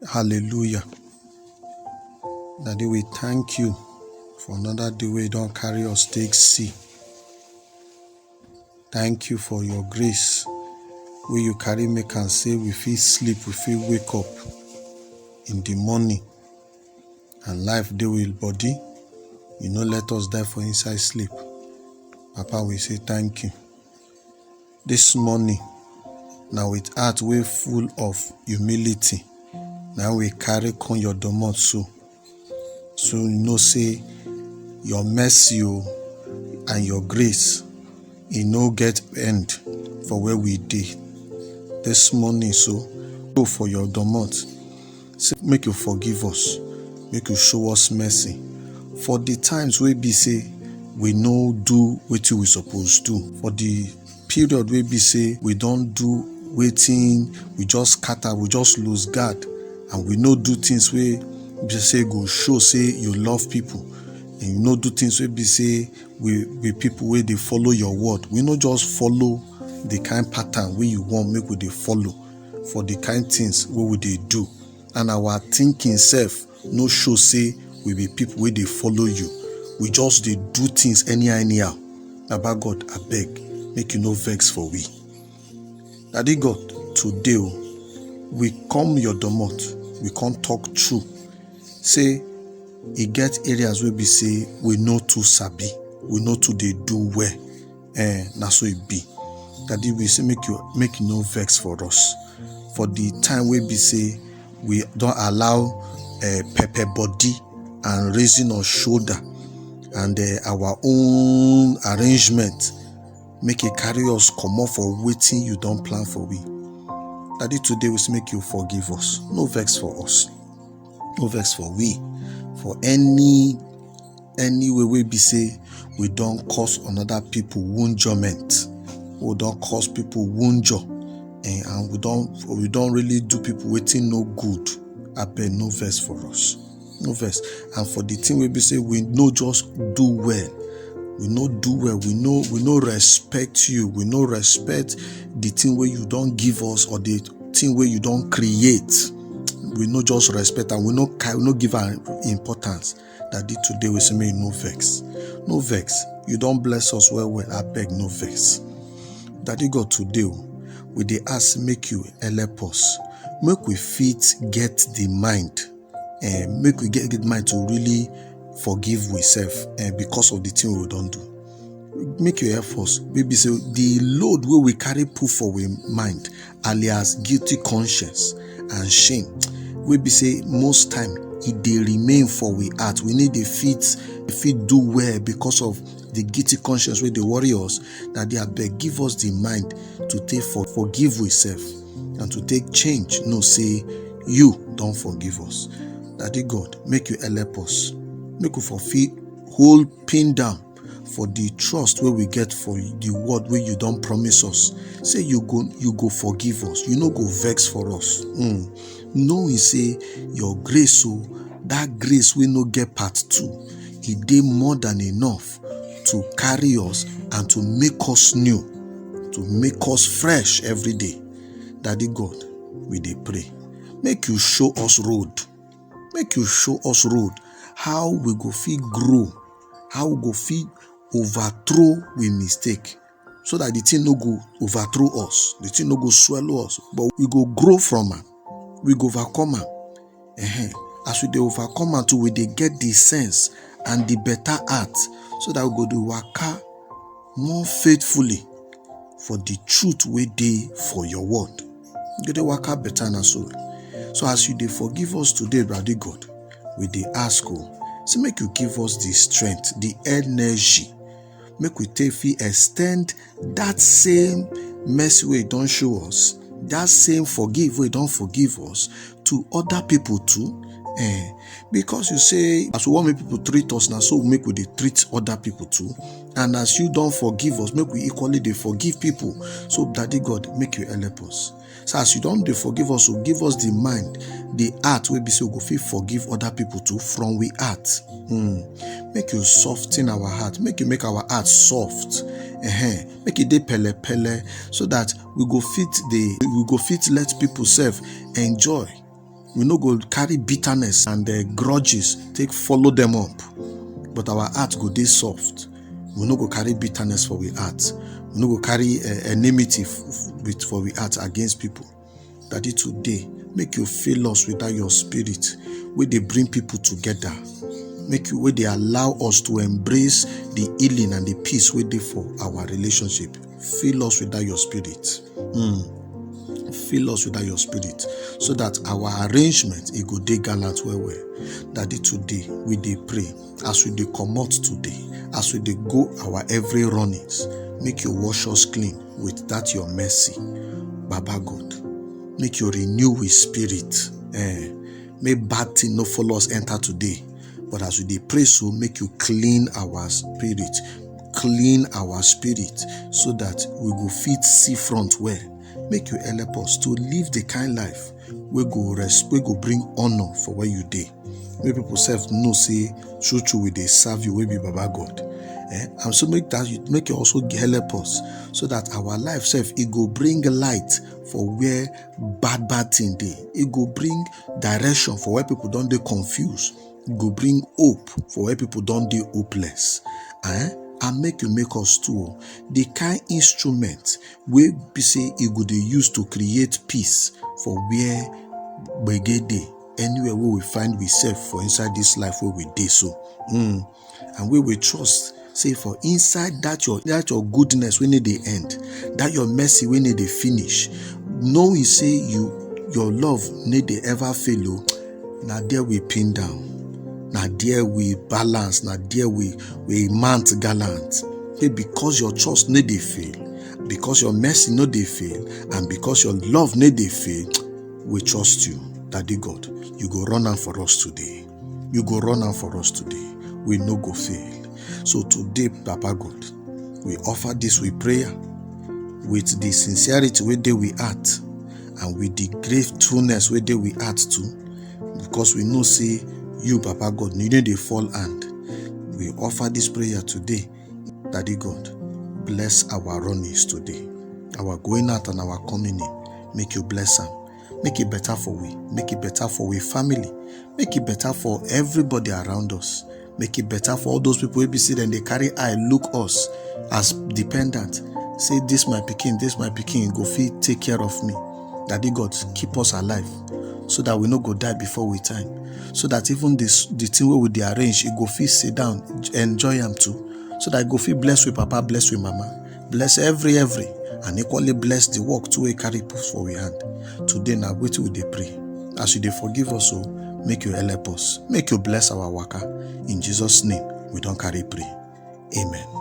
Hallelujah. Daddy, we thank you for another day where you don't carry us take see. Thank you for your grace where you carry make and say we feel sleep, we feel wake up in the morning and life dey with body. You no let us die for inside sleep. Papa, we say thank you. This morning, now with heart way full of humility, now we carry con your domot so you know say your mercy and your grace e no get end for where we dey. This morning so go for your domot, say make you forgive us, make you show us mercy for the times wey be say we no do wetin we suppose do, for the period wey be say we don't do wetin, we just scatter, we just lose guard, and we no do things wey be say go show say you love people, and you no do things wey be say we be people wey dey follow your word. We no just follow the kind pattern wey you want make we dey follow for the kind things wey we dey do, and our thinking self no show say we be people wey dey follow you. We just dey do things anyhow. Baba God, abeg, make you no vex for we. Daddy God, today we come your domot, we come talk true. Say e get areas wey be say we no too sabi, we no too dey do well. Na so it be. Daddy, we say make you no vex for us. For the time wey be say we don't allow pepper body and raising our shoulder and our own arrangement make it carry us comot for waiting you don't plan for we. Daddy, today we say make you forgive us. No vex for us, no vex for we, for any way we be say we don't cause another people woundment, we don't cause people woundure, and we don't really do people waiting no good. Abeg, no vex for us, no vex. And for the thing we be say we no just do well, we no do well, we no respect you, we no respect the thing where you don't give us or the thing where you don't create. We no just respect and we no give our importance. Daddy, today we say make no vex, no vex. You don't bless us well. I beg, no vex. Daddy God, today we dey ask make you help us, make we fit get the mind, and make we get the mind to really forgive ourselves, and because of the thing we don't do. Make you help us. Maybe say the load where we carry put for we mind, alias guilty conscience and shame, we be say most time it dey remain for we heart. We need the fit do well because of the guilty conscience where they worry us. That they abeg give us the mind to take forgive ourselves and to take change. No say you don't forgive us. Daddy God, make you help us. Make you fulfill whole pin down for the trust where we get for the word where you don't promise us. Say you go forgive us. You no go vex for us. Knowing say your grace, so that grace will no get part 2. It dey more than enough to carry us and to make us new, to make us fresh every day. Daddy God, we dey pray. Make you show us road. Make you show us road. How we go fit grow. How we go fit overthrow we mistake. So that the thing no go overthrow us. The thing no go swallow us. But we go grow from it. We go overcome it. As we dey overcome it, we dey get the sense and the better heart, so that we go do waka more faithfully for the truth we dey for your word. You go dey waka better na so. So as you dey forgive us today, Daddy God, we dey ask so make you give us the strength, the energy, make we take fit extend that same mercy we don't show us, that same forgive we don't forgive us to other people too. Because you say as we want make people treat us now, so make we dey treat other people too. And as you don't forgive us, make we equally dey forgive people. So Daddy God, make you help us. So as you don't dey forgive us, so give us the mind, the heart wey be so go fit forgive other people too from we heart. Make you soften our heart, make you make our heart soft. Make it dey pele so that we go fit let people self enjoy We no go carry bitterness and grudges take follow them up, but our heart go dey soft. We no go carry bitterness for we heart. We no go carry enmity for we heart against people. Daddy, today, make you fill us with that your spirit, where they bring people together. Make you where they allow us to embrace the healing and the peace where they for our relationship. Fill us with that your spirit. Fill us with that your spirit, so that our arrangement it go dey gallant well. Daddy, today we dey pray as we dey comot today, as we dey go our every runnings. Make you wash us clean with that your mercy, Baba God. Make you renew with spirit. May bad thing no follow us enter today. But as we dey pray, so make you clean our spirit, so that we go fit see front well. Make you help us to live the kind life we go bring honor for where you dey. Make people self know say true we dey serve you, we be Baba God. And so make you also help us, so that our life self it go bring light for where bad thing dey. It go bring direction for where people don't dey confused. It go bring hope for where people don't dey hopeless. And make us too the kind instrument we be say it go dey use to create peace for where we get day, anywhere where we find ourselves for inside this life where we dey so. And where we trust, say for inside that your goodness we need the end, that your mercy we need the finish. Knowing say your love need the ever fail. Now there we pin down. Now there we balance. Now there we mount gallant. Hey, because your trust need they fail, because your mercy no they fail, and because your love need they fail, we trust you, Daddy God. You go run out for us today. You go run out for us today. We no go fail. So today, Papa God, we offer this with prayer, with the sincerity where they we at, and with the gratefulness where they we at too, because we know say you, Papa God, you need a fall hand. We offer this prayer today, Daddy God. Bless our runnings today, our going out and our coming in. Make you bless them. Make it better for we. Make it better for we family. Make it better for everybody around us. Make it better for all those people who be sitting and they carry eye look us as dependent. Say this my pikin, go fit take care of me. Daddy God, keep us alive, so that we no go die before we time. So that even the thing where we dey arrange, it go fit sit down, enjoy them too. So that it go fit bless with Papa, bless with Mama, bless every, and equally bless the work to we carry for we hand. Today now wait till we dey pray. As you dey forgive us, so make you help us. Make you bless our waka. In Jesus' name, we don't carry pray. Amen.